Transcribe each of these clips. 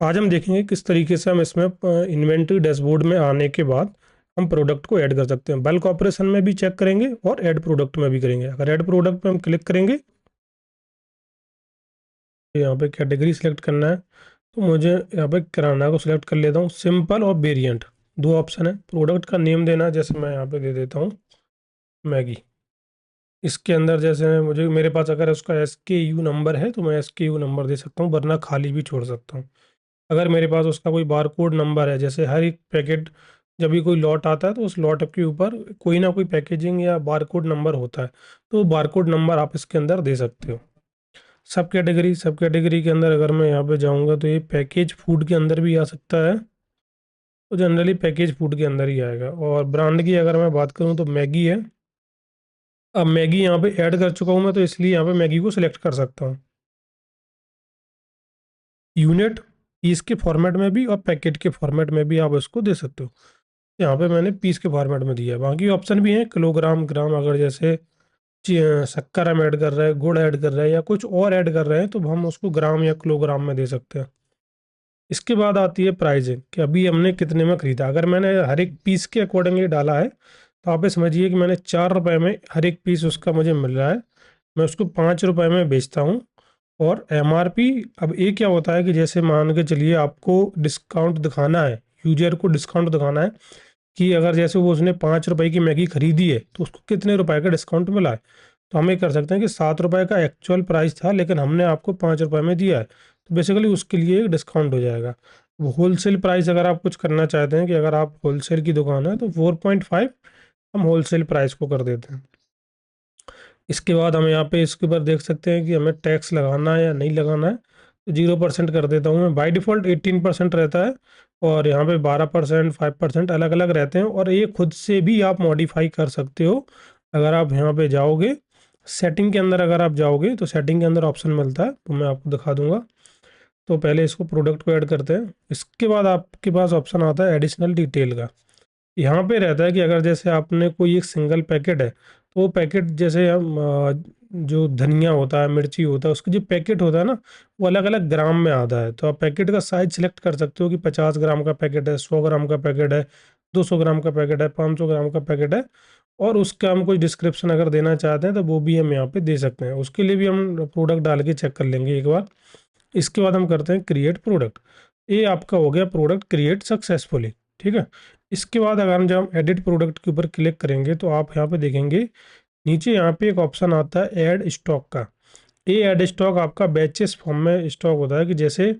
आज हम देखेंगे किस तरीके से हम इसमें इन्वेंट्री डैशबोर्ड में आने के बाद हम प्रोडक्ट को ऐड कर सकते हैं। बल्क ऑपरेशन में भी चेक करेंगे और ऐड प्रोडक्ट में भी करेंगे। अगर ऐड प्रोडक्ट पे हम क्लिक करेंगे तो यहाँ पे कैटेगरी सेलेक्ट करना है, तो मुझे यहाँ पे किराना को सिलेक्ट कर लेता हूँ। सिंपल और वेरिएंट दो ऑप्शन है। प्रोडक्ट का नेम देना है, जैसे मैं यहाँ पे दे देता हूँ मैगी। इसके अंदर जैसे मुझे मेरे पास अगर उसका SKU नंबर है तो मैं SKU नंबर दे सकता हूँ, वरना खाली भी छोड़ सकता हूँ। अगर मेरे पास उसका कोई बारकोड नंबर है, जैसे हर एक पैकेट जब भी कोई लॉट आता है तो उस लॉट के ऊपर कोई ना कोई पैकेजिंग या बारकोड नंबर होता है, तो बारकोड नंबर आप इसके अंदर दे सकते हो। सब कैटेगरी के अंदर अगर मैं यहाँ पे जाऊँगा तो ये पैकेज फूड के अंदर भी आ सकता है, तो जनरली पैकेज फूड के अंदर ही आएगा। और ब्रांड की अगर मैं बात करूँ तो मैगी है। अब मैगी यहाँ पे ऐड कर चुका हूँ मैं, तो इसलिए यहाँ पे मैगी को सिलेक्ट कर सकता हूँ। यूनिट पीस के फॉर्मेट में भी और पैकेट के फॉर्मेट में भी आप इसको दे सकते हो। यहाँ पे मैंने पीस के फॉर्मेट में दिया है। बाकी ऑप्शन भी हैं, किलोग्राम, ग्राम। अगर जैसे शक्कर हम ऐड कर रहे हैं, गुड़ ऐड कर रहे हैं या कुछ और ऐड कर रहे हैं, तो हम उसको ग्राम या किलोग्राम में दे सकते हैं। इसके बाद आती है प्राइसिंग, कि अभी हमने कितने में खरीदा। अगर मैंने हर एक पीस के अकॉर्डिंगली डाला है, तो आप ये समझिए कि मैंने 4 रुपये में हर एक पीस उसका मुझे मिल रहा है। मैं उसको 5 रुपये में बेचता हूँ। और MRP, अब ये क्या होता है कि जैसे मान के चलिए आपको डिस्काउंट दिखाना है, यूजर को डिस्काउंट दिखाना है कि अगर जैसे वो उसने 5 रुपये की मैगी खरीदी है तो उसको कितने रुपए का डिस्काउंट मिला है। तो हम ये कर सकते हैं कि 7 रुपये का एक्चुअल प्राइस था, लेकिन हमने आपको 5 रुपये में दिया है, तो बेसिकली उसके लिए एक डिस्काउंट हो जाएगा। वो होलसेल प्राइस अगर आप कुछ करना चाहते हैं, कि अगर आप होलसेल की दुकान है, तो 4.5 हम होलसेल प्राइस को कर देते हैं। इसके बाद हम यहाँ पे इसके ऊपर देख सकते हैं कि हमें टैक्स लगाना है या नहीं लगाना है, तो 0% कर देता हूँ मैं। बाई डिफ़ॉल्ट 18% रहता है, और यहाँ पे 12%, 5% अलग अलग रहते हैं, और ये खुद से भी आप मॉडिफाई कर सकते हो। अगर आप यहाँ पे जाओगे सेटिंग के अंदर, अगर आप जाओगे तो सेटिंग के अंदर ऑप्शन मिलता है, तो मैं आपको दिखा दूंगा। तो पहले इसको प्रोडक्ट को ऐड करते हैं। इसके बाद आपके पास ऑप्शन आता है एडिशनल डिटेल का। यहाँ पे रहता है कि अगर जैसे आपने कोई एक सिंगल पैकेट है, तो वो पैकेट जैसे हम जो धनिया होता है, मिर्ची होता है, उसका जो पैकेट होता है ना, वो अलग अलग ग्राम में आता है। तो आप पैकेट का साइज सिलेक्ट कर सकते हो कि 50 ग्राम का पैकेट है, 100 ग्राम का पैकेट है, 200 ग्राम का पैकेट है, 500 ग्राम का पैकेट है। और उसका हम कोई डिस्क्रिप्शन अगर देना चाहते हैं तो वो भी हम यहाँ पे दे सकते हैं। उसके लिए भी हम प्रोडक्ट डाल के चेक कर लेंगे एक बार। इसके बाद हम करते हैं क्रिएट प्रोडक्ट। ये आपका हो गया प्रोडक्ट क्रिएट सक्सेसफुली। ठीक है। इसके बाद अगर हम जब हम एडिट प्रोडक्ट के ऊपर क्लिक करेंगे, तो आप यहाँ पे देखेंगे नीचे यहाँ पे एक ऑप्शन आता है ऐड स्टॉक का। ये ऐड स्टॉक आपका बैचेस फॉर्म में स्टॉक होता है, कि जैसे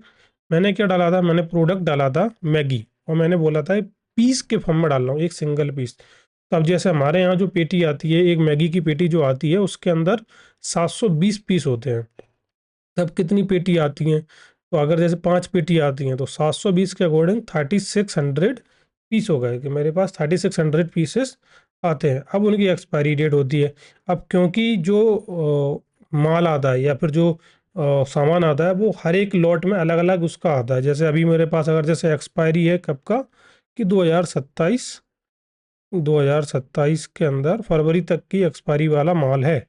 मैंने क्या डाला था, मैंने प्रोडक्ट डाला था मैगी, और मैंने बोला था पीस के फॉर्म में डाल रहा हूँ, एक सिंगल पीस। तो अब जैसे हमारे यहाँ जो पेटी आती है, एक मैगी की पेटी जो आती है, उसके अंदर 720 पीस होते हैं। तब कितनी पेटी आती हैं, तो अगर जैसे 5 पेटी आती हैं, तो 720 के अकॉर्डिंग 3600 पीस हो गए, कि मेरे पास 3600 पीसेस आते हैं। अब उनकी एक्सपायरी डेट होती है। अब क्योंकि जो माल आता है या फिर जो सामान आता है, वो हर एक लॉट में अलग अलग उसका आता है। जैसे अभी मेरे पास अगर जैसे एक्सपायरी है कब का, कि 2027 के अंदर फरवरी तक की एक्सपायरी वाला माल है,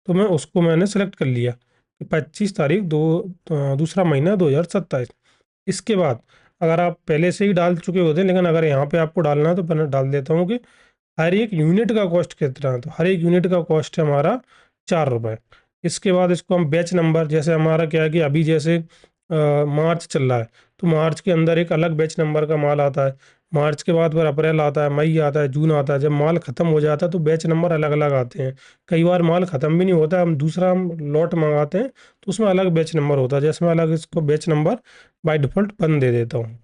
तो मैं उसको मैंने सेलेक्ट कर लिया कि 25 तारीख दूसरा महीना 2027। इसके बाद अगर आप पहले से ही डाल चुके होते हैं, लेकिन अगर यहाँ पे आपको डालना है, तो मैं डाल देता हूँ कि हर एक यूनिट का कॉस्ट कितना है। तो हर एक यूनिट का कॉस्ट है हमारा 4 रुपये। इसके बाद इसको हम बैच नंबर, जैसे हमारा क्या है कि अभी जैसे मार्च चल रहा है, तो मार्च के अंदर एक अलग बैच नंबर का माल आता है। मार्च के बाद फिर अप्रैल आता है, मई आता है, जून आता है। जब माल ख़त्म हो जाता है तो बैच नंबर अलग अलग आते हैं। कई बार माल ख़त्म भी नहीं होता, हम दूसरा लॉट मंगाते हैं, तो उसमें अलग बैच नंबर होता है। जैसे मैं अलग इसको बैच नंबर बाय डिफ़ॉल्ट 1 दे देता हूँ।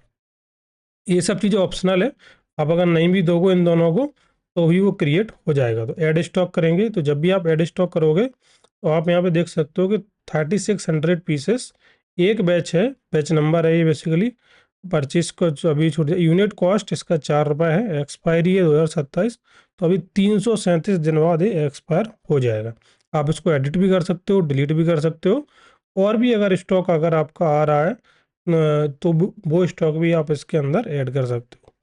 ये सब चीज़ें ऑप्शनल है, आप अगर नहीं भी दोगे इन दोनों को, तो भी वो क्रिएट हो जाएगा। तो ऐड स्टॉक करेंगे, तो जब भी आप ऐड स्टॉक करोगे, तो आप यहाँ पे देख सकते हो कि 3600 पीसेस एक बैच है, बैच नंबर है ये बेसिकली। परचेज को जो अभी छूट यूनिट कॉस्ट इसका 4 रुपये है, एक्सपायरी है 2027। तो अभी 337 दिन बाद ये एक्सपायर हो जाएगा। आप इसको एडिट भी कर सकते हो, डिलीट भी कर सकते हो। और भी अगर स्टॉक अगर आपका आ रहा है, तो वो स्टॉक भी आप इसके अंदर ऐड कर सकते हो।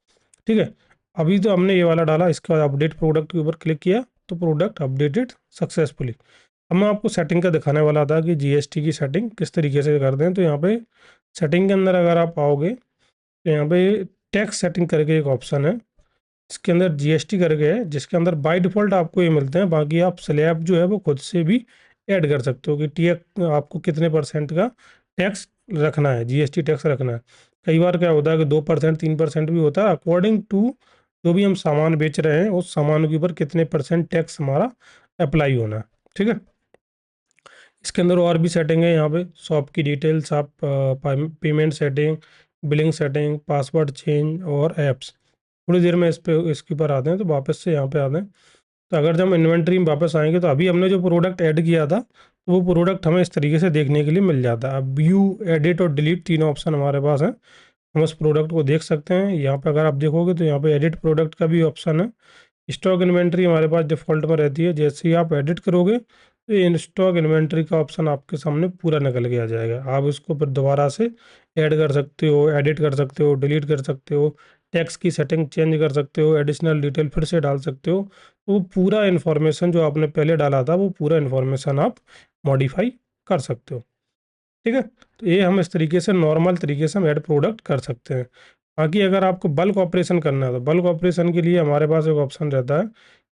ठीक है। अभी तो हमने ये वाला डाला, इसके बाद अपडेट प्रोडक्ट के ऊपर क्लिक किया, तो प्रोडक्ट अपडेटेड सक्सेसफुली। अब मैं आपको सेटिंग का दिखाने वाला था कि जीएसटी की सेटिंग किस तरीके से करते हैं। तो यहाँ पे सेटिंग के अंदर अगर आप आओगे तो यहाँ पे टैक्स सेटिंग करके एक ऑप्शन है, इसके अंदर जीएसटी करके है, जिसके अंदर बाय डिफ़ॉल्ट आपको ये मिलते हैं। बाकी आप स्लैब जो है वो खुद से भी ऐड कर सकते हो कि टैक्स आपको कितने परसेंट का टैक्स रखना है, जीएसटी टैक्स रखना है। कई बार क्या होता है कि 2% 3% भी होता है, अकॉर्डिंग टू जो भी हम सामान बेच रहे हैं उस सामान के ऊपर कितने परसेंट टैक्स हमारा अप्लाई होना है। ठीक है, इसके अंदर और भी सेटिंग है। यहाँ पे शॉप की डिटेल्स, आप payment setting, billing setting, password change और ऐप्स। थोड़ी देर में इस पे इसके ऊपर आते हैं, तो वापस से यहाँ पे आते हैं। तो अगर जब हम इन्वेंट्री में वापस आएंगे तो अभी हमने जो प्रोडक्ट ऐड किया था तो वो प्रोडक्ट हमें इस तरीके से देखने के लिए मिल जाता है। अब व्यू, एडिट और डिलीट तीनों ऑप्शन हमारे पास हैं, हम उस प्रोडक्ट को देख सकते हैं। यहाँ पे अगर आप देखोगे तो यहाँ पे एडिट प्रोडक्ट का भी ऑप्शन है। स्टॉक इन्वेंट्री हमारे पास डिफ़ॉल्ट में रहती है, जैसे ही आप एडिट करोगे तो इन स्टॉक इन्वेंट्री का ऑप्शन आपके सामने पूरा निकल के आ जाएगा। आप इसको फिर दोबारा से ऐड कर सकते हो, एडिट कर सकते हो, डिलीट कर सकते हो, टैक्स की सेटिंग चेंज कर सकते हो, एडिशनल डिटेल फिर से डाल सकते हो। तो वो पूरा इन्फॉर्मेशन जो आपने पहले डाला था वो पूरा इन्फॉर्मेशन आप मॉडिफाई कर सकते हो। ठीक है, तो ये हम इस तरीके से नॉर्मल तरीके से हम ऐड प्रोडक्ट कर सकते हैं। बाकी अगर आपको बल्क ऑपरेशन करना है तो बल्क ऑपरेशन के लिए हमारे पास एक ऑप्शन रहता है,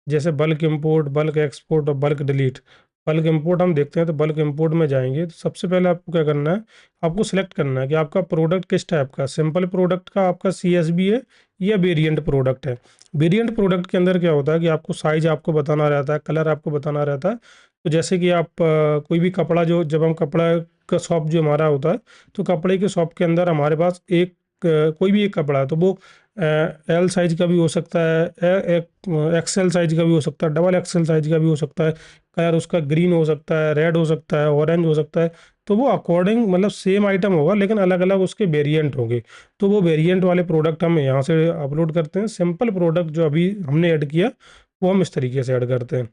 जैसे बल्क इंपोर्ट, बल्क एक्सपोर्ट और बल्क डिलीट। बल्क इंपोर्ट हम देखते हैं, तो बल्क इंपोर्ट में जाएंगे तो सबसे पहले आपको क्या करना है, आपको सिलेक्ट करना है कि आपका प्रोडक्ट किस टाइप का, सिंपल प्रोडक्ट का आपका सीएसबी है या वेरिएंट प्रोडक्ट है। वेरिएंट प्रोडक्ट के अंदर क्या होता है कि आपको साइज आपको बताना रहता है, कलर आपको बताना रहता है। तो जैसे कि आप कोई भी कपड़ा, जो जब हम कपड़ा का शॉप जो हमारा होता है, तो कपड़े के शॉप के अंदर हमारे पास एक कोई भी एक कपड़ा है तो वो एल साइज का भी हो सकता है, एक्सएल साइज का भी हो सकता है, डबल एक्सएल साइज का भी हो सकता है। कलर उसका ग्रीन हो सकता है, रेड हो सकता है, ऑरेंज हो सकता है। तो वो अकॉर्डिंग मतलब सेम आइटम होगा लेकिन अलग अलग उसके वेरिएंट होंगे। तो वो वेरिएंट वाले प्रोडक्ट हम यहाँ से अपलोड करते हैं। सिंपल प्रोडक्ट जो अभी हमने ऐड किया वो हम इस तरीके से ऐड करते हैं।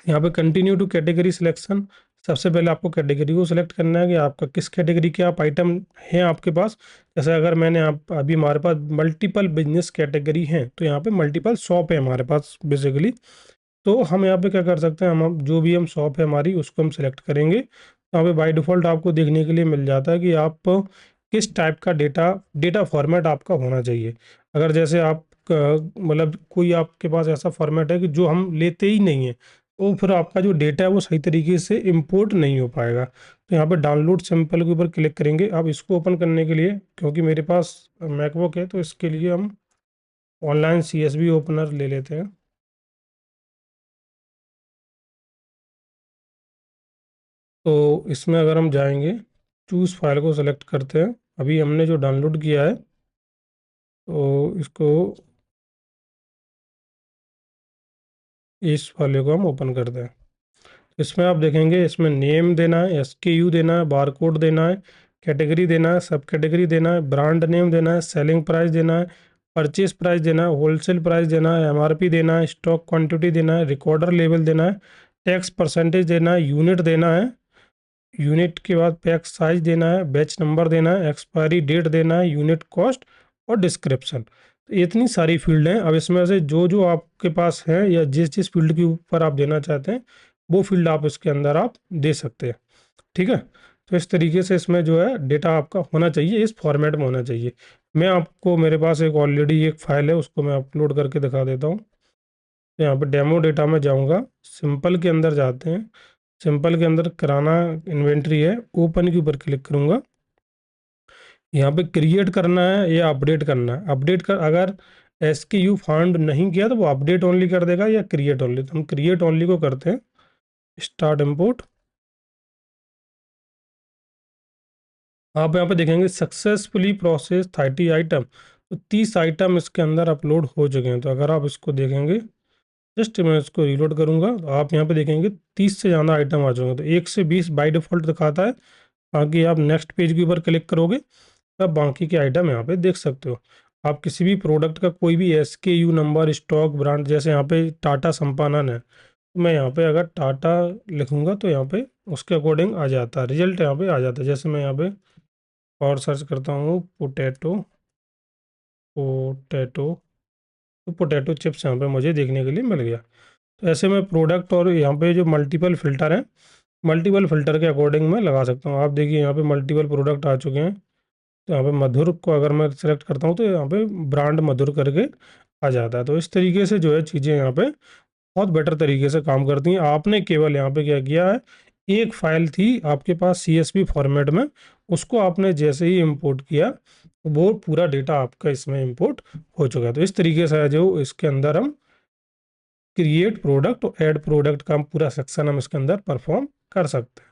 यहाँ पे कंटिन्यू टू कैटेगरी सिलेक्शन, सबसे पहले आपको कैटेगरी को सिलेक्ट करना है कि आपका किस कैटेगरी के आप आइटम हैं आपके पास। जैसे अगर मैंने आप अभी हमारे पास मल्टीपल बिजनेस कैटेगरी हैं, तो यहाँ पे मल्टीपल शॉप है हमारे पास बेसिकली। तो हम यहाँ पे क्या कर सकते हैं, हम जो भी हम शॉप है हमारी उसको हम सिलेक्ट करेंगे। तो यहाँ पे बाय डिफ़ॉल्ट आपको देखने के लिए मिल जाता है कि आप किस टाइप का डेटा डेटा फॉर्मेट आपका होना चाहिए। अगर जैसे आप मतलब कोई आपके पास ऐसा फॉर्मेट है कि जो हम लेते ही नहीं है, तो फिर आपका जो डेटा है वो सही तरीके से इंपोर्ट नहीं हो पाएगा। तो यहाँ पे डाउनलोड सिंपल के ऊपर क्लिक करेंगे। अब इसको ओपन करने के लिए, क्योंकि मेरे पास मैकबुक है, तो इसके लिए हम ऑनलाइन सीएसवी ओपनर ले लेते हैं। तो इसमें अगर हम जाएंगे, चूज़ फाइल को सेलेक्ट करते हैं, अभी हमने जो डाउनलोड किया है तो इसको, इस वाले को हम ओपन करते हैं। इसमें आप देखेंगे, इसमें नेम देना है, एसकेयू देना है, बारकोड देना है, कैटेगरी देना है, सब कैटेगरी देना है, ब्रांड नेम देना है, सेलिंग प्राइस देना है, परचेज प्राइस देना है, होलसेल प्राइस देना है, एमआरपी देना है, स्टॉक क्वांटिटी देना है, रिकॉर्डर लेवल देना है, टैक्स परसेंटेज देना है, यूनिट देना है, यूनिट के बाद पैक साइज देना है, बैच नंबर देना है, एक्सपायरी डेट देना है, यूनिट कॉस्ट और डिस्क्रिप्शन। तो इतनी सारी फील्ड हैं। अब इसमें से जो जो आपके पास है या जिस जिस फील्ड के ऊपर आप देना चाहते हैं वो फील्ड आप इसके अंदर आप दे सकते हैं। ठीक है, तो इस तरीके से इसमें जो है डेटा आपका होना चाहिए, इस फॉर्मेट में होना चाहिए। मैं आपको, मेरे पास एक ऑलरेडी एक फाइल है, उसको मैं अपलोड करके दिखा देता हूँ। तो यहाँ पे डेमो डेटा में जाऊँगा, सिंपल के अंदर जाते हैं। सिंपल के अंदर किराना इन्वेंट्री है, ओपन के ऊपर क्लिक करूंगा। यहाँ पे क्रिएट करना है या अपडेट करना है। अपडेट कर, अगर एसकेयू फाउंड नहीं किया तो वो अपडेट ओनली कर देगा या क्रिएट ओनली। तो हम क्रिएट ओनली को करते हैं। Start import. आप यहाँ पे देखेंगे सक्सेसफुली प्रोसेस 30 आइटम, तो 30 आइटम इसके अंदर अपलोड हो चुके हैं। तो अगर आप इसको देखेंगे, जस्ट मैं इसको रीलोड करूंगा तो आप यहाँ पे देखेंगे 30 से ज़्यादा आइटम आ चुके हैं। तो 1 से 20 बाई डिफ़ॉल्ट दिखाता है। बाकी आप नेक्स्ट पेज के ऊपर क्लिक करोगे तब बाकी के आइटम यहाँ पे देख सकते हो। आप किसी भी प्रोडक्ट का कोई भी एसकेयू नंबर, स्टॉक, ब्रांड, जैसे यहाँ पे टाटा संपानन है, तो मैं यहाँ पे अगर टाटा लिखूंगा तो यहाँ पे उसके अकॉर्डिंग आ जाता है, रिजल्ट यहाँ पे आ जाता है। जैसे मैं यहाँ पे और सर्च करता हूँ पोटैटो, पोटैटो, तो पोटैटो चिप्स यहाँ पे मुझे देखने के लिए मिल गया। तो ऐसे में प्रोडक्ट और यहाँ पे जो मल्टीपल फ़िल्टर हैं, मल्टीपल फ़िल्टर के अकॉर्डिंग मैं लगा सकता हूँ। आप देखिए यहाँ पे मल्टीपल प्रोडक्ट आ चुके हैं। तो यहाँ पे मधुर को अगर मैं सेलेक्ट करता हूँ तो यहाँ पे ब्रांड मधुर करके आ जाता है। तो इस तरीके से जो है चीज़ें यहाँ पे बहुत बेटर तरीके से काम करती हैं। आपने केवल यहाँ पे क्या किया है, एक फाइल थी आपके पास CSV फॉर्मेट में, उसको आपने जैसे ही इंपोर्ट किया वो पूरा डेटा आपका इसमें इंपोर्ट हो चुका है। तो इस तरीके से है जो इसके अंदर हम क्रिएट प्रोडक्ट और ऐड प्रोडक्ट का पूरा सेक्शन हम इसके अंदर परफॉर्म कर सकते हैं।